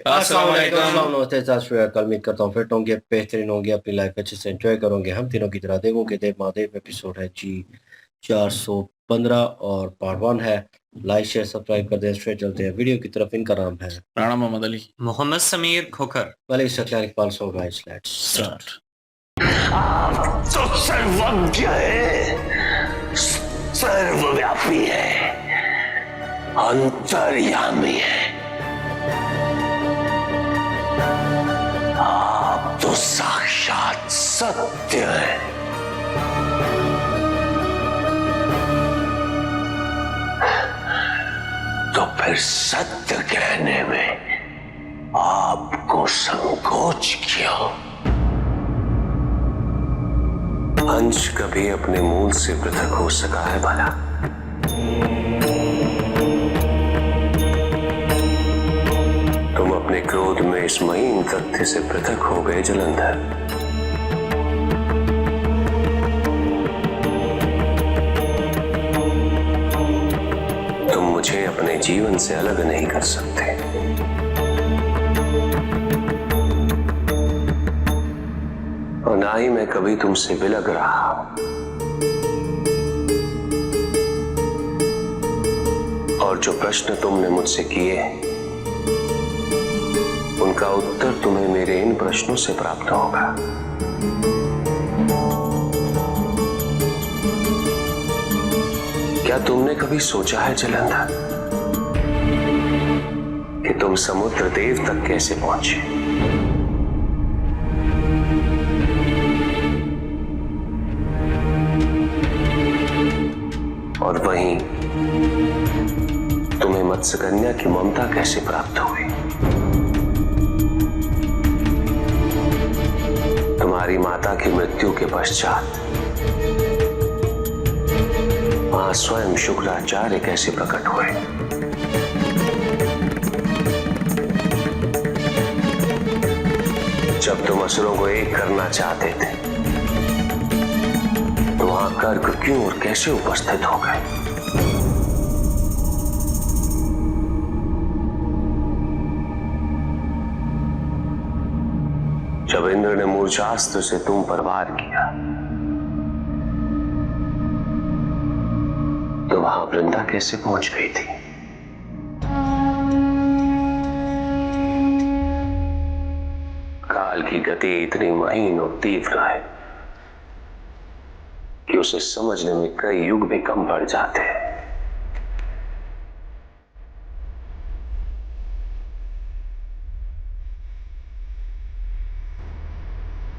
अस्सलाम वालेकुम। अस्सलाम नमस्ते सत श्री अकाल। उम्मीद करता हूँ फिट होंगे, बेहतरीन होंगे, अपनी लाइफ अच्छे से एंजॉय करोगे। हम तीनों की तरह देवों के देव महादेव एपिसोड है जी 415 और पार्ट 1 है। लाइक शेयर सब्सक्राइब कर दें। स्ट्रेट चलते हैं वीडियो की तरफ। इनका नाम है राणा मोहम्मद अली। मोहम्मद समीर खोखर। वाले सत्यान Iqbal. So guys let's start. आप तो सर्वज्ञ है, सर्वव्यापी है, अंतर्यामी है। आप तो साक्षात सत्य है। तो फिर सत्य कहने में आपको संकोच क्यों? अंश कभी अपने मूल से पृथक हो सका है भला? तुम अपने क्रोध में इस महीन तथ्य से पृथक हो गए जलंधर। तुम मुझे अपने जीवन से अलग नहीं कर सकते। और ना ही मैं कभी तुमसे बिलग रहा हूं। और जो प्रश्न तुमने मुझसे किए उनका उत्तर तुम्हें मेरे इन प्रश्नों से प्राप्त होगा। क्या तुमने कभी सोचा है जलंधर कि तुम समुद्र देव तक कैसे पहुंचे? और वहीं तुम्हें मत्स्यकन्या की ममता कैसे प्राप्त हुई? तुम्हारी माता की मृत्यु के पश्चात वहां स्वयं शुक्राचार्य कैसे प्रकट हुए? जब तुम असुरों को एक करना चाहते थे तो वहां कर्क क्यों और कैसे उपस्थित हो गए? जब इंद्र ने मूर्छास्त्र से तुम पर वार किया तो वहां वृंदा कैसे पहुंच गई थी? काल की गति इतनी महीन और तीव्र है कि उसे समझने में कई युग भी कम पड़ जाते हैं।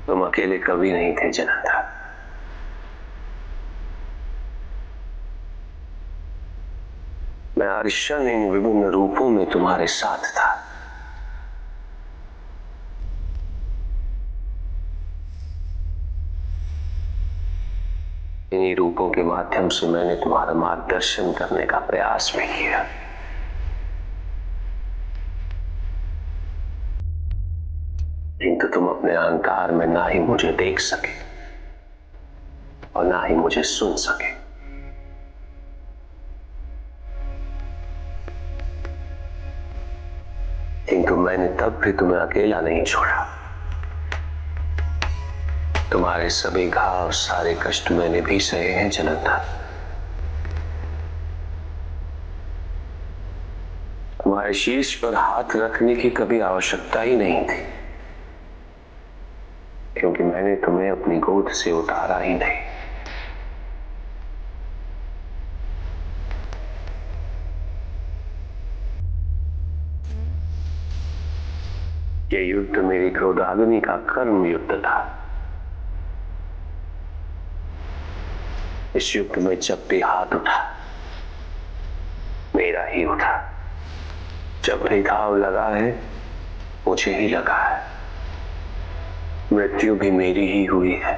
तुम अकेले कभी नहीं थे जनाता। मैं हर क्षण इन विभिन्न रूपों में तुम्हारे साथ था। इन्हीं रूपों के माध्यम से मैंने तुम्हारा मार्गदर्शन करने का प्रयास भी किया। किंतु तुम अपने अहंकार में ना ही मुझे देख सके और ना ही मुझे सुन सके। किंतु मैंने तब भी तुम्हें अकेला नहीं छोड़ा। तुम्हारे सभी घाव, सारे कष्ट मैंने भी सहे हैं जलंधर। तुम्हारे शीर्ष पर हाथ रखने की कभी आवश्यकता ही नहीं थी, क्योंकि मैंने तुम्हें अपनी गोद से उतारा ही नहीं। ये युद्ध मेरी क्रोधाग्नि का कर्म युद्ध था। इस युद्ध में जब भी हाथ उठा मेरा ही उठा। जब भी घाव लगा है मुझे ही लगा है। मृत्यु भी मेरी ही हुई है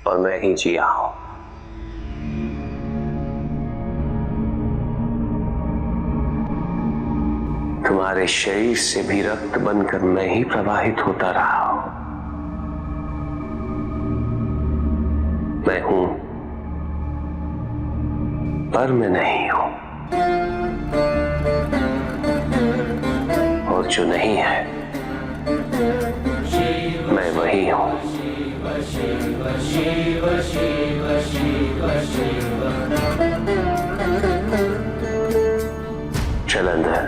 और मैं ही जिया हूं। तुम्हारे शरीर से भी रक्त बनकर मैं ही प्रवाहित होता रहा हूं। मैं हूं पर मैं नहीं हूं। जो नहीं है, मैं वही हूं। जलंधर,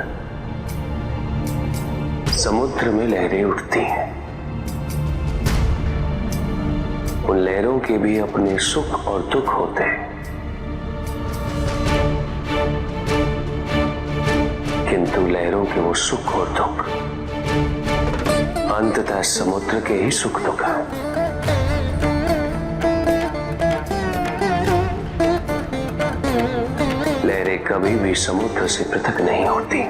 समुद्र में लहरें उठती हैं। उन लहरों के भी अपने सुख और दुख होते हैं, किंतु लहरों के वो सुख और दुख अंततः समुद्र के ही सुख दुख है। लहरें कभी भी समुद्र से पृथक नहीं होती,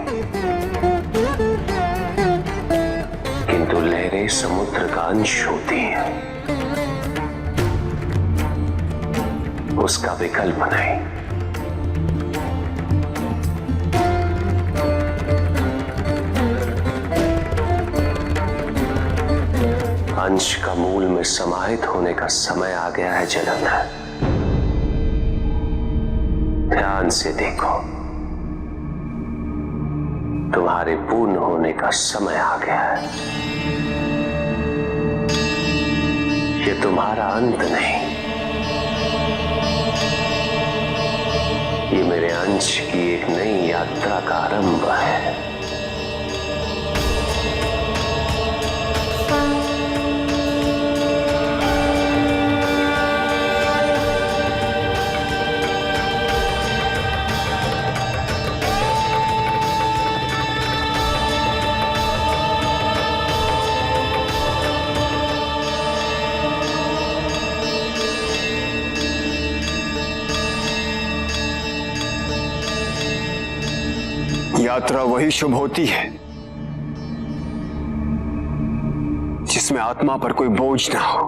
किंतु लहरें समुद्र का अंश होती हैं, उसका विकल्प नहीं। अंश का मूल में समाहित होने का समय आ गया है जलंधर। ध्यान से देखो, तुम्हारे पूर्ण होने का समय आ गया है। ये तुम्हारा अंत नहीं, ये मेरे अंश की एक नई यात्रा का आरंभ है। यात्रा वही शुभ होती है जिसमें आत्मा पर कोई बोझ ना हो।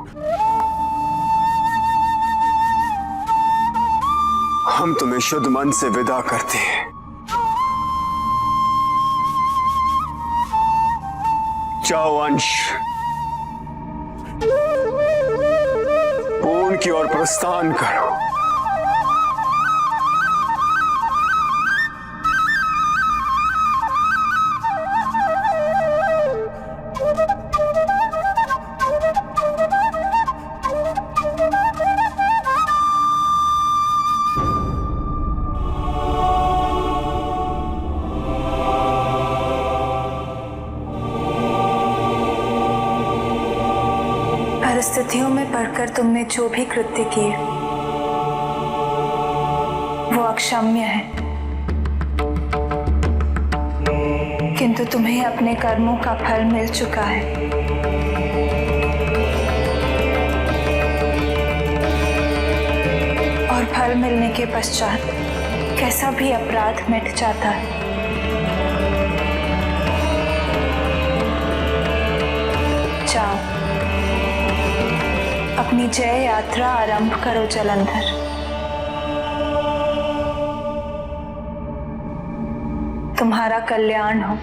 हम तुम्हें शुद्ध मन से विदा करते हैं। जाओ अंश, पूर्ण की ओर प्रस्थान करो। परिस्थितियों में पढ़कर तुमने जो भी कृत्य किए वो अक्षम्य है, किंतु तुम्हें अपने कर्मों का फल मिल चुका है। और फल मिलने के पश्चात कैसा भी अपराध मिट जाता है। जाओ, अपनी जय यात्रा आरंभ करो जलंधर। तुम्हारा कल्याण हो।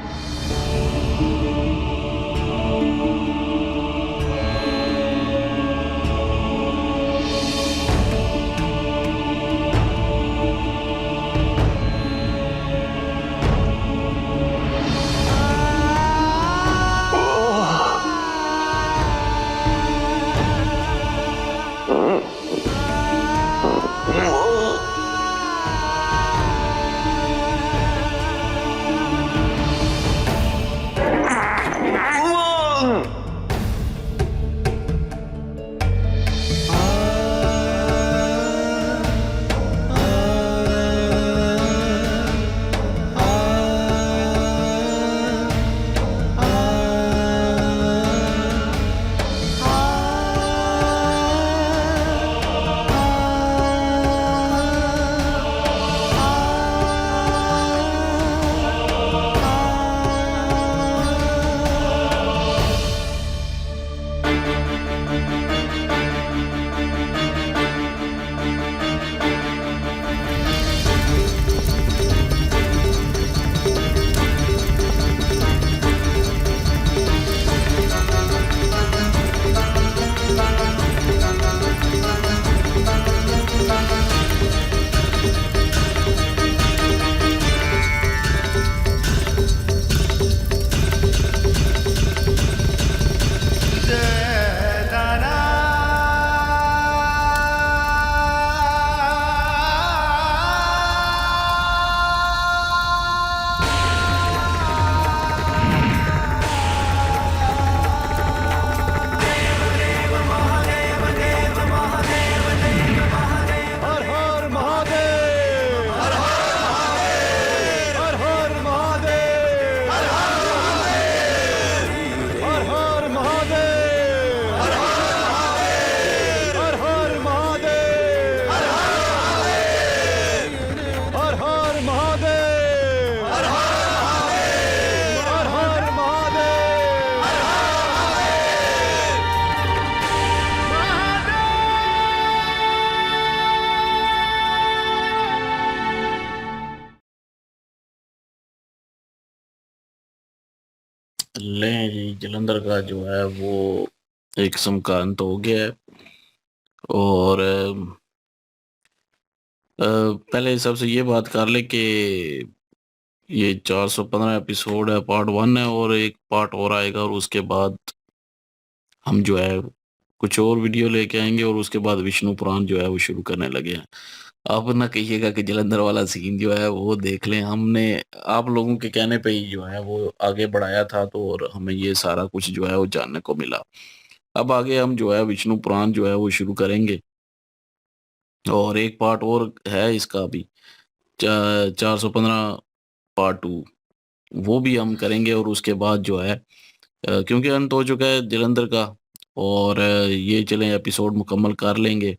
लें जी, जलंधर का जो है वो एक किस्म का अंत हो गया है। और पहले सबसे ये बात कर ले कि ये 415 एपिसोड है, पार्ट 1 है, और एक पार्ट और आएगा, और उसके बाद हम जो है कुछ और वीडियो लेके आएंगे, और उसके बाद विष्णु पुराण जो है वो शुरू करने लगे हैं। आप ना कहिएगा कि जलंधर वाला सीन जो है वो देख लें, हमने आप लोगों के कहने पे ही जो है वो आगे बढ़ाया था, तो और हमें ये सारा कुछ जो है वो जानने को मिला। अब आगे हम जो है विष्णु पुराण जो है वो शुरू करेंगे, और एक पार्ट और है इसका भी, 415 पार्ट 2, वो भी हम करेंगे। और उसके बाद जो है क्योंकि अंत हो चुका है जलंधर का, और ये चलें एपिसोड मुकम्मल कर लेंगे,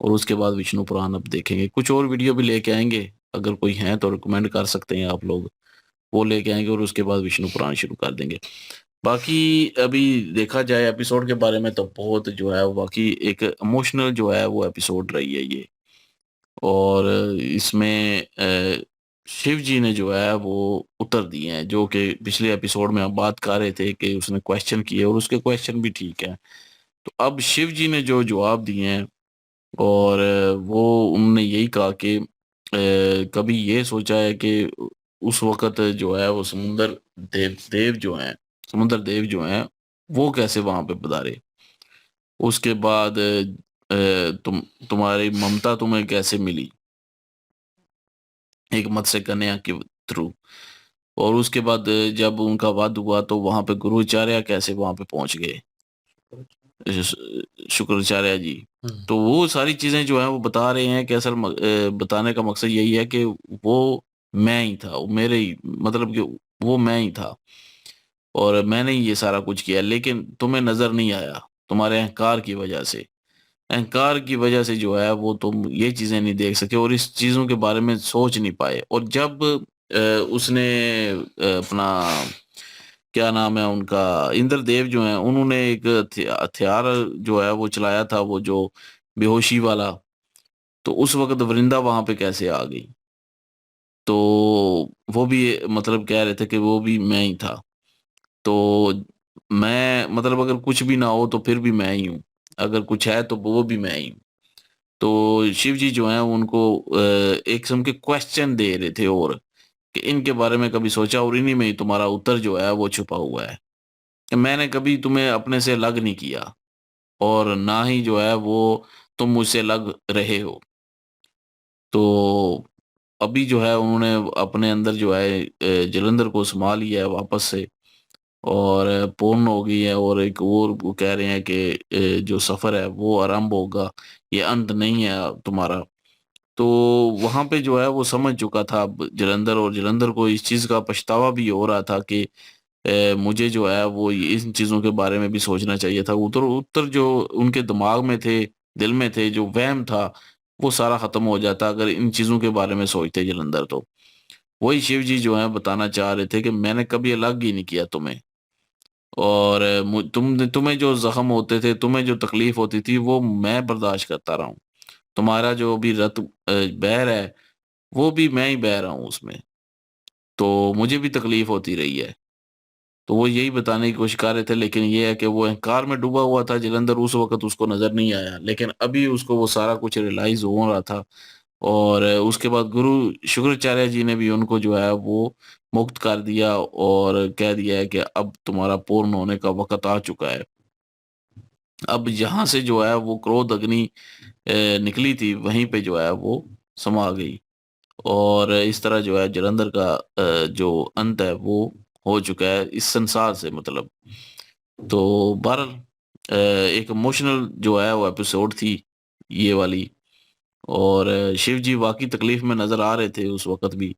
और उसके बाद विष्णु पुराण अब देखेंगे। कुछ और वीडियो भी लेके आएंगे, अगर कोई है तो रिकमेंड कर सकते हैं आप लोग, वो लेके आएंगे, और उसके बाद विष्णु पुराण शुरू कर देंगे। बाकी अभी देखा जाए एपिसोड के बारे में, तो बहुत जो है बाकी एक इमोशनल जो है वो एपिसोड रही है ये। और इसमें शिव जी ने जो है वो उत्तर दिए हैं, जो कि पिछले एपिसोड में हम बात कर रहे थे कि उसने क्वेश्चन किए, और उसके क्वेश्चन भी ठीक है। तो अब शिव जी ने जो जवाब दिए हैं, और वो उन्होंने यही कहा कि कभी ये सोचा है कि उस वक़्त जो है वो समुंदर देव जो हैं, समुंदर देव जो हैं, वो कैसे वहाँ पे पधारे? उसके बाद तुम्हारी ममता तुम्हें कैसे मिली? एक मत्स्य कन्या के थ्रू। और उसके बाद जब उनका वध हुआ, तो वहाँ पे गुरुचार्य कैसे वहाँ पे पहुँच गए? शुक्राचार्य जी। तो वो सारी चीज़ें जो हैं वो बता रहे हैं कि असल बताने का मकसद यही है कि वो मैं ही था, वो मेरे ही मतलब कि वो मैं ही था, और मैंने ही ये सारा कुछ किया, लेकिन तुम्हें नज़र नहीं आया, तुम्हारे अहंकार की वजह से। अहंकार की वजह से जो है वो तुम ये चीज़ें नहीं देख सके, और इस चीज़ों के बारे में सोच नहीं पाए। और जब उसने अपना क्या नाम है उनका, इंद्रदेव जो हैं, उन्होंने एक हथियार जो है वो चलाया था, वो जो बेहोशी वाला, तो उस वक़्त वृंदा वहाँ पे कैसे आ गई? तो वो भी मतलब कह रहे थे कि वो भी मैं ही था। तो मैं मतलब अगर कुछ भी ना हो तो फिर भी मैं ही हूँ, अगर कुछ है तो वो भी मैं ही हूँ। तो शिव जी जो हैं उनको एक किस्म के क्वेश्चन दे रहे थे, और कि इनके बारे में कभी सोचा, और इन्हीं में ही तुम्हारा उत्तर जो है वो छुपा हुआ है। कि मैंने कभी तुम्हें अपने से अलग नहीं किया, और ना ही जो है वो तुम मुझसे अलग रहे हो। तो अभी जो है उन्होंने अपने अंदर जो है जलंधर को समा लिया है वापस से, और पूर्ण हो गई है, और एक और वो कह रहे हैं कि जो सफ़र है वो आरंभ होगा, ये अंत नहीं है तुम्हारा। तो वहाँ पे जो है वो समझ चुका था अब जलंधर, और जलंधर को इस चीज़ का पछतावा भी हो रहा था कि मुझे जो है वो इन चीज़ों के बारे में भी सोचना चाहिए था। उत्तर उत्तर जो उनके दिमाग में थे, दिल में थे, जो वहम था, वो सारा ख़त्म हो जाता अगर इन चीज़ों के बारे में सोचते जलंधर तो। वही शिव जी जो हैं बताना चाह रहे थे कि मैंने कभी अलग ही नहीं किया तुम्हें, और तुम्हें जो ज़ख्म होते थे, तुम्हें जो तकलीफ़ होती थी, वो मैं बर्दाश्त करता रहा हूँ। तुम्हारा जो अभी बह रहा है, वो भी मैं ही बह रहा हूँ उसमें। तो मुझे भी तकलीफ़ होती रही है। तो वो यही बताने की कोशिश कर रहे थे, लेकिन ये है कि वो अहंकार में डूबा हुआ था जलंधर, उस वक़्त उसको नज़र नहीं आया। लेकिन अभी उसको वो सारा कुछ रियलाइज़ हो रहा था, और उसके बाद गुरु शुक्राचार्य जी ने भी उनको जो है वो मुक्त कर दिया, और कह दिया है कि अब तुम्हारा पूर्ण होने का वक़्त आ चुका है। अब यहाँ से जो है वो क्रोध अग्नि निकली थी, वहीं पे जो है वो समा गई, और इस तरह जो है जलंधर का जो अंत है वो हो चुका है इस संसार से, मतलब। तो बहरहाल एक इमोशनल जो है वो एपिसोड थी ये वाली, और शिव जी वाक़ई तकलीफ़ में नज़र आ रहे थे उस वक़्त भी,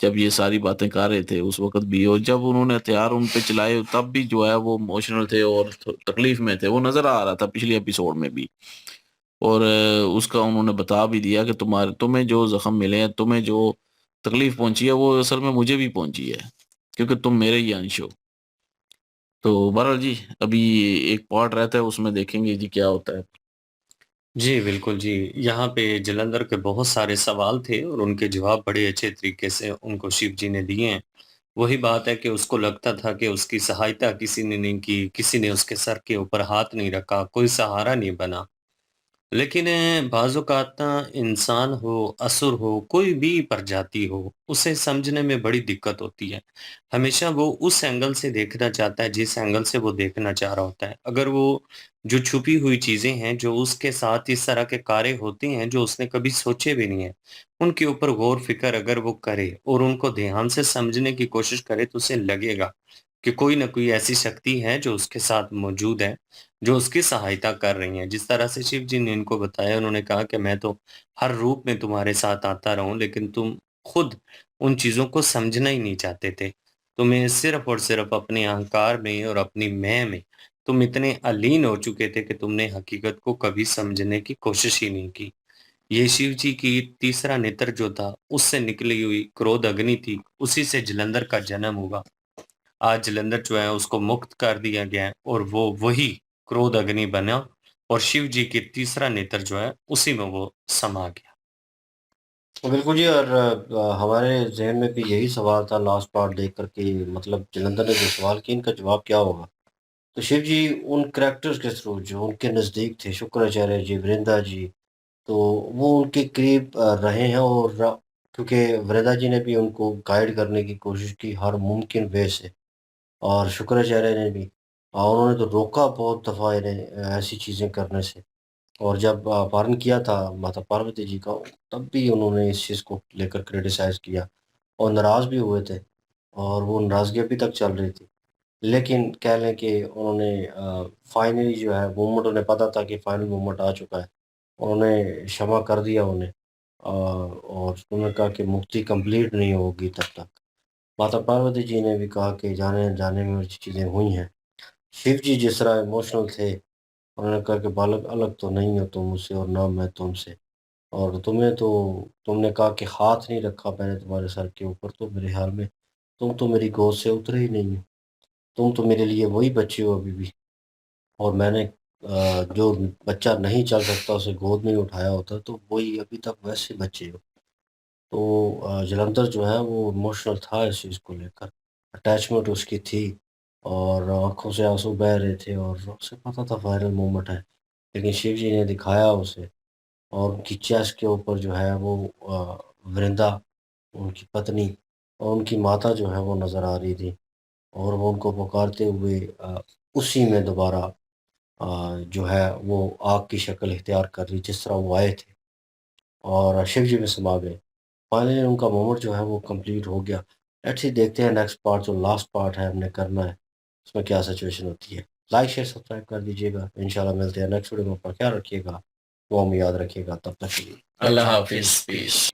जब ये सारी बातें कर रहे थे उस वक़्त भी, और जब उन्होंने हथियार उन पे चलाए तब भी जो है वो इमोशनल थे और तकलीफ़ में थे, वो नज़र आ रहा था पिछले एपिसोड में भी। और उसका उन्होंने बता भी दिया कि तुम्हें जो ज़ख्म मिले हैं, तुम्हें जो तकलीफ़ पहुँची है, वो असल में मुझे भी पहुँची है, क्योंकि तुम मेरे ही अंश हो। तो बहरहाल जी, अभी एक पार्ट रहता है, उसमें देखेंगे जी क्या होता है। जी, बिल्कुल जी। यहाँ पे जलंधर के बहुत सारे सवाल थे और उनके जवाब बड़े अच्छे तरीके से उनको शिव जी ने दिए हैं। वही बात है कि उसको लगता था कि उसकी सहायता किसी ने नहीं की, किसी ने उसके सर के ऊपर हाथ नहीं रखा, कोई सहारा नहीं बना। लेकिन बाज़ औक़ात ना इंसान हो, असुर हो, कोई भी प्रजाति हो, उसे समझने में बड़ी दिक्कत होती है। हमेशा वो उस एंगल से देखना चाहता है जिस एंगल से वो देखना चाह रहा होता है। अगर वो जो छुपी हुई चीज़ें हैं, जो उसके साथ इस तरह के कार्य होते हैं जो उसने कभी सोचे भी नहीं है, उनके ऊपर गौर-फ़िक्र अगर वो करे और उनको ध्यान से समझने की कोशिश करे तो उसे लगेगा कि कोई न कोई ऐसी शक्ति है जो उसके साथ मौजूद है, जो उसकी सहायता कर रही हैं। जिस तरह से शिव जी ने इनको बताया, उन्होंने कहा कि मैं तो हर रूप में तुम्हारे साथ आता रहा हूँ, लेकिन तुम खुद उन चीज़ों को समझना ही नहीं चाहते थे। तुम्हें सिर्फ़ और सिर्फ़ अपने अहंकार में और अपनी मैं में तुम इतने अलीन हो चुके थे कि तुमने हकीकत को कभी समझने की कोशिश ही नहीं की। ये शिव जी की तीसरा नेत्र जो था, उससे निकली हुई क्रोध अग्नि थी, उसी से जालंधर का जन्म हुआ। आज जालंधर जो है उसको मुक्त कर दिया गया है और वो वही क्रोध अग्नि बना और शिव जी की तीसरा नेत्र जो है उसी में वो समा गया। तो बिल्कुल जी। और हमारे ज़हन में भी यही सवाल था लास्ट पार्ट देख कर कि मतलब जालंधर ने जो सवाल किया इनका जवाब क्या होगा? तो शिव जी उन कैरेक्टर्स के थ्रू जो उनके नज़दीक थे, शुक्राचार्य जी, वृंदा जी, तो वो उनके करीब रहे हैं और क्योंकि वृंदा जी ने भी उनको गाइड करने की कोशिश की हर मुमकिन वे से। और शुक्राचार्य ने भी उन्होंने तो रोका बहुत दफ़ा इन्हें ऐसी चीज़ें करने से। और जब अपहरण किया था माता पार्वती जी का, तब भी उन्होंने इस चीज़ को लेकर क्रिटिसाइज़ किया और नाराज़ भी हुए थे और वो नाराज़गी अभी तक चल रही थी। लेकिन कह लें कि उन्होंने फाइनली जो है मोमेंट, उन्हें पता था कि फाइनल मोमेंट आ चुका है। उन्होंने क्षमा कर दिया उन्हें और उन्होंने कहा कि मुक्ति कंप्लीट नहीं होगी तब तक। माता पार्वती जी ने भी कहा कि जाने-अनजाने में जो चीज़ें हुई हैं। शिव जी जिस तरह इमोशनल थे, उन्होंने कहा कि बालक अलग तो नहीं हो तुम मुझसे और ना मैं तुमसे, और तुमने कहा कि हाथ नहीं रखा मैंने तुम्हारे सर के ऊपर, तो मेरे ख़्याल में तुम तो मेरी गोद से उतरे ही नहीं हो। तुम तो मेरे लिए वही बच्चे हो अभी भी, और मैंने जो बच्चा नहीं चल सकता उसे गोद में ही उठाया होता, तो वही अभी तक वैसे बच्चे हो। तो जालंधर जो है वो इमोशनल था इस चीज़ को लेकर, अटैचमेंट उसकी थी और आँखों से आँसू बह रहे थे और उसे पता था फाइनल मोमेंट है। लेकिन शिव जी ने दिखाया उसे, और उनकी चेस्ट के ऊपर जो है वो वृंदा, उनकी पत्नी और उनकी माता जो है वो नज़र आ रही थी, और वो उनको पुकारते हुए उसी में दोबारा जो है वो आग की शक्ल इख्तियार कर रही जिस तरह वो आए थे, और शिव जी में समा गए। फाइनली उनका मोमेंट जो है वो कंप्लीट हो गया। लेट्स सी, देखते हैं नेक्स्ट पार्ट, जो लास्ट पार्ट है हमने करना है, उसमें क्या सिचुएशन होती है। लाइक शेयर सब्सक्राइब कर दीजिएगा। इंशाल्लाह मिलते हैं नेक्स्ट वीडियो में। अपना ख्याल रखिएगा, वो हम याद रखिएगा। तब तक के लिए अल्लाह हाफ़िज़। पीस।